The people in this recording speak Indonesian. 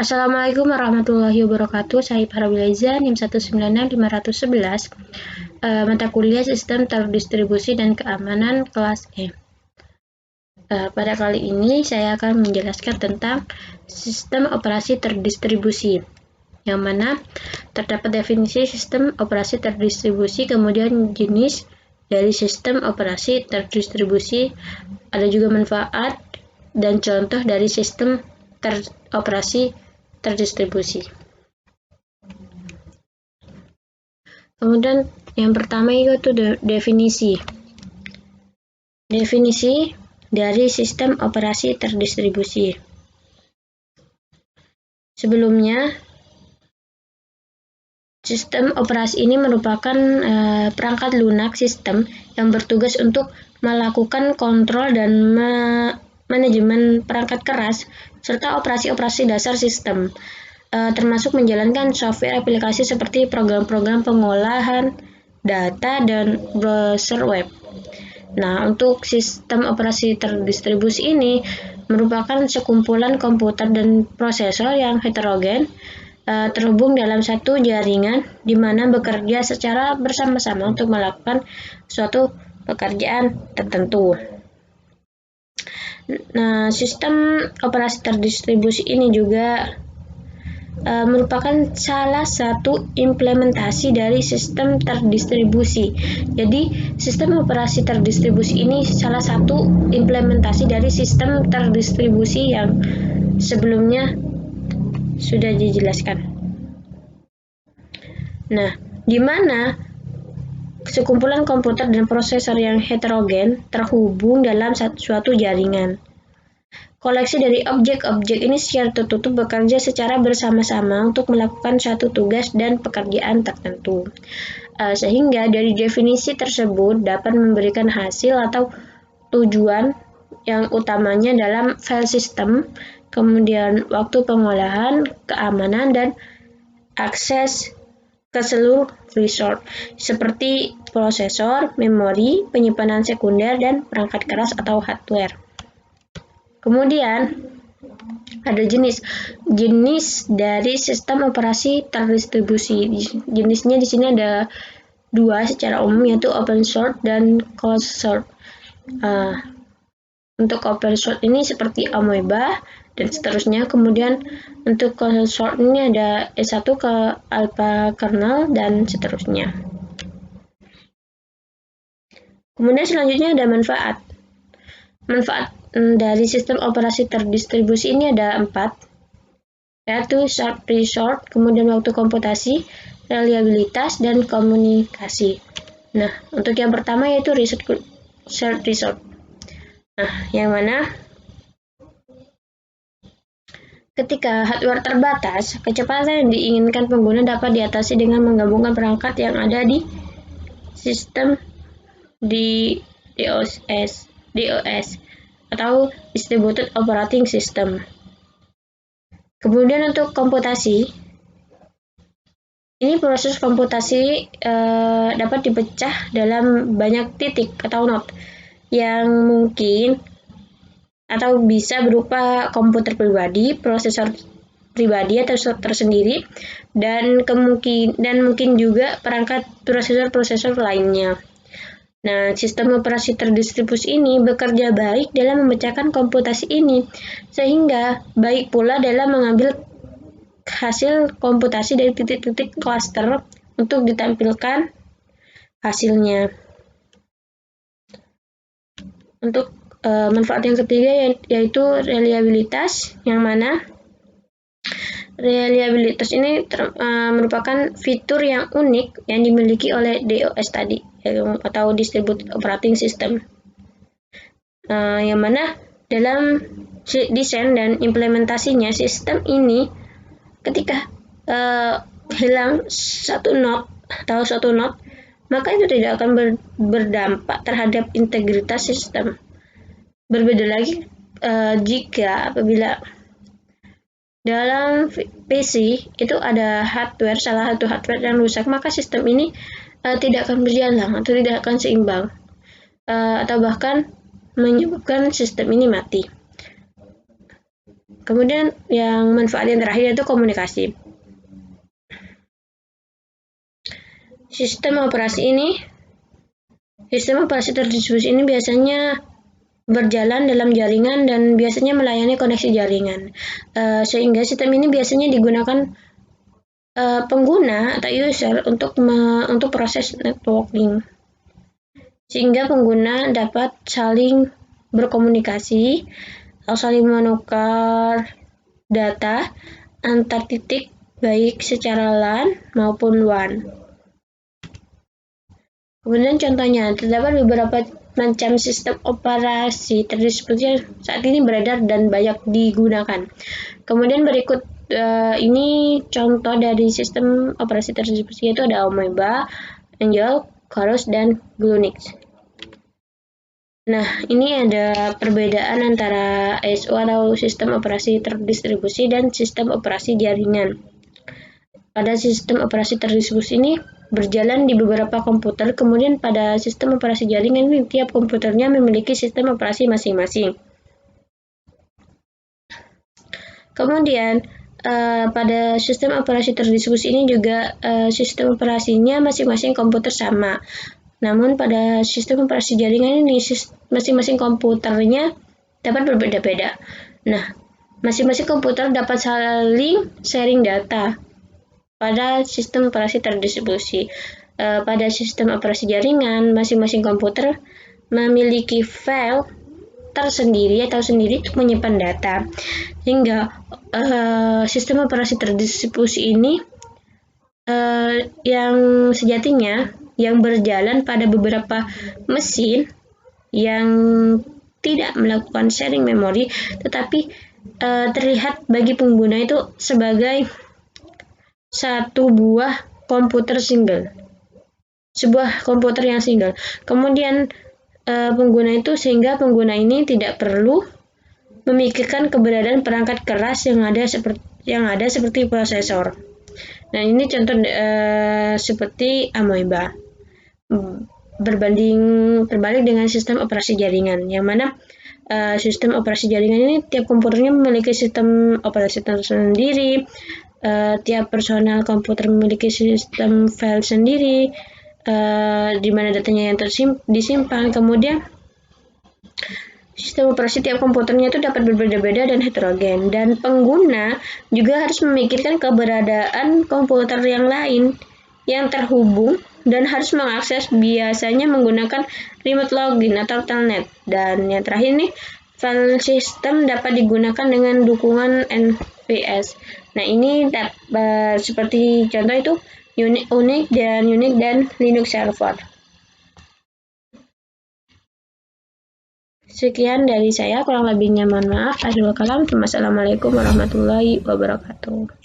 Assalamualaikum warahmatullahi wabarakatuh. Saya Farabiliza, NIM 196-511, mata kuliah Sistem Terdistribusi dan Keamanan kelas E. Pada kali ini saya akan menjelaskan tentang sistem operasi terdistribusi, yang mana terdapat definisi sistem operasi terdistribusi, kemudian jenis dari sistem operasi terdistribusi, ada juga manfaat dan contoh dari sistem operasi terdistribusi. Kemudian yang pertama yaitu definisi. Definisi dari sistem operasi terdistribusi. Sebelumnya, sistem operasi ini merupakan perangkat lunak sistem yang bertugas untuk melakukan kontrol dan manajemen perangkat keras serta operasi-operasi dasar sistem, termasuk menjalankan software aplikasi seperti program-program pengolahan data dan browser web. Nah, untuk sistem operasi terdistribusi ini merupakan sekumpulan komputer dan prosesor yang heterogen terhubung dalam satu jaringan di mana bekerja secara bersama-sama untuk melakukan suatu pekerjaan tertentu. Nah, sistem operasi terdistribusi ini juga merupakan salah satu implementasi dari sistem terdistribusi. Jadi, sistem operasi terdistribusi ini salah satu implementasi dari sistem terdistribusi yang sebelumnya sudah dijelaskan. Nah, di mana sekumpulan komputer dan prosesor yang heterogen terhubung dalam suatu jaringan. Koleksi dari objek-objek ini secara tertutup bekerja secara bersama-sama untuk melakukan satu tugas dan pekerjaan tertentu. Sehingga dari definisi tersebut dapat memberikan hasil atau tujuan yang utamanya dalam file sistem, kemudian waktu pengolahan, keamanan, dan akses ke seluruh resource seperti prosesor, memori, penyimpanan sekunder, dan perangkat keras atau hardware. Kemudian ada jenis dari sistem operasi terdistribusi. Jenisnya di sini ada dua secara umum, yaitu open source dan closed source. Untuk open source ini seperti Amoeba dan seterusnya. Kemudian untuk closed source ini ada S1 ke alpha kernel dan seterusnya. Kemudian selanjutnya ada manfaat. Manfaat dari sistem operasi terdistribusi ini ada 4, yaitu short resource, kemudian waktu komputasi, reliabilitas, dan komunikasi. Nah, untuk yang pertama yaitu short resource. Nah, yang mana ketika hardware terbatas, kecepatan yang diinginkan pengguna dapat diatasi dengan menggabungkan perangkat yang ada di sistem di DOS atau Distributed Operating System. Kemudian untuk komputasi, ini proses komputasi dapat dipecah dalam banyak titik atau node yang mungkin atau bisa berupa komputer pribadi, prosesor pribadi atau tersendiri, dan mungkin juga perangkat prosesor lainnya. Nah, sistem operasi terdistribusi ini bekerja baik dalam memecahkan komputasi ini, sehingga baik pula dalam mengambil hasil komputasi dari titik-titik cluster untuk ditampilkan hasilnya. Untuk manfaat yang ketiga yaitu reliabilitas, yang mana reliabilitas ini merupakan fitur yang unik yang dimiliki oleh DOS tadi, atau Distributed Operating System, yang mana dalam desain dan implementasinya sistem ini ketika hilang satu node, maka itu tidak akan berdampak terhadap integritas sistem. Berbeda lagi jika apabila dalam PC itu ada salah satu hardware yang rusak, maka sistem ini tidak akan berjalan atau tidak akan seimbang, atau bahkan menyebabkan sistem ini mati. Kemudian yang manfaat yang terakhir itu komunikasi. Sistem operasi terdistribusi ini biasanya berjalan dalam jaringan dan biasanya melayani koneksi jaringan. Sehingga sistem ini biasanya digunakan pengguna atau user untuk proses networking. Sehingga pengguna dapat saling berkomunikasi atau saling menukar data antar titik baik secara LAN maupun WAN. Kemudian contohnya, terdapat beberapa macam sistem operasi terdistribusi yang saat ini beredar dan banyak digunakan. Kemudian berikut ini contoh dari sistem operasi terdistribusi, yaitu ada Amoeba, Angel, Chorus, dan Glunix. Nah, ini ada perbedaan antara ISO atau sistem operasi terdistribusi dan sistem operasi jaringan. Pada sistem operasi terdistribusi ini berjalan di beberapa komputer, kemudian pada sistem operasi jaringan ini tiap komputernya memiliki sistem operasi masing-masing. Kemudian pada sistem operasi terdistribusi ini juga sistem operasinya masing-masing komputer sama. Namun pada sistem operasi jaringan ini masing-masing komputernya dapat berbeda-beda. Nah, masing-masing komputer dapat saling sharing data. Pada sistem operasi terdistribusi, pada sistem operasi jaringan, masing-masing komputer memiliki file tersendiri atau sendiri untuk menyimpan data. Sehingga sistem operasi terdistribusi ini yang sejatinya yang berjalan pada beberapa mesin yang tidak melakukan sharing memori, tetapi terlihat bagi pengguna itu sebagai satu buah komputer single, sebuah komputer yang single. Kemudian pengguna itu, sehingga pengguna ini tidak perlu memikirkan keberadaan perangkat keras yang ada seperti prosesor. Nah, ini contoh seperti Amoeba. Berbalik dengan sistem operasi jaringan, yang mana sistem operasi jaringan ini tiap komputernya memiliki sistem operasi tersendiri. Tiap personal komputer memiliki sistem file sendiri, di mana datanya yang disimpan. Kemudian sistem operasi tiap komputernya itu dapat berbeda-beda dan heterogen, dan pengguna juga harus memikirkan keberadaan komputer yang lain yang terhubung dan harus mengakses, biasanya menggunakan remote login atau telnet. Dan yang terakhir nih, file system dapat digunakan dengan dukungan NVS. Nah, ini seperti contoh itu Unix dan Linux server. Sekian dari saya, kurang lebihnya mohon maaf. Akhirul kalam. Wassalamualaikum warahmatullahi wabarakatuh.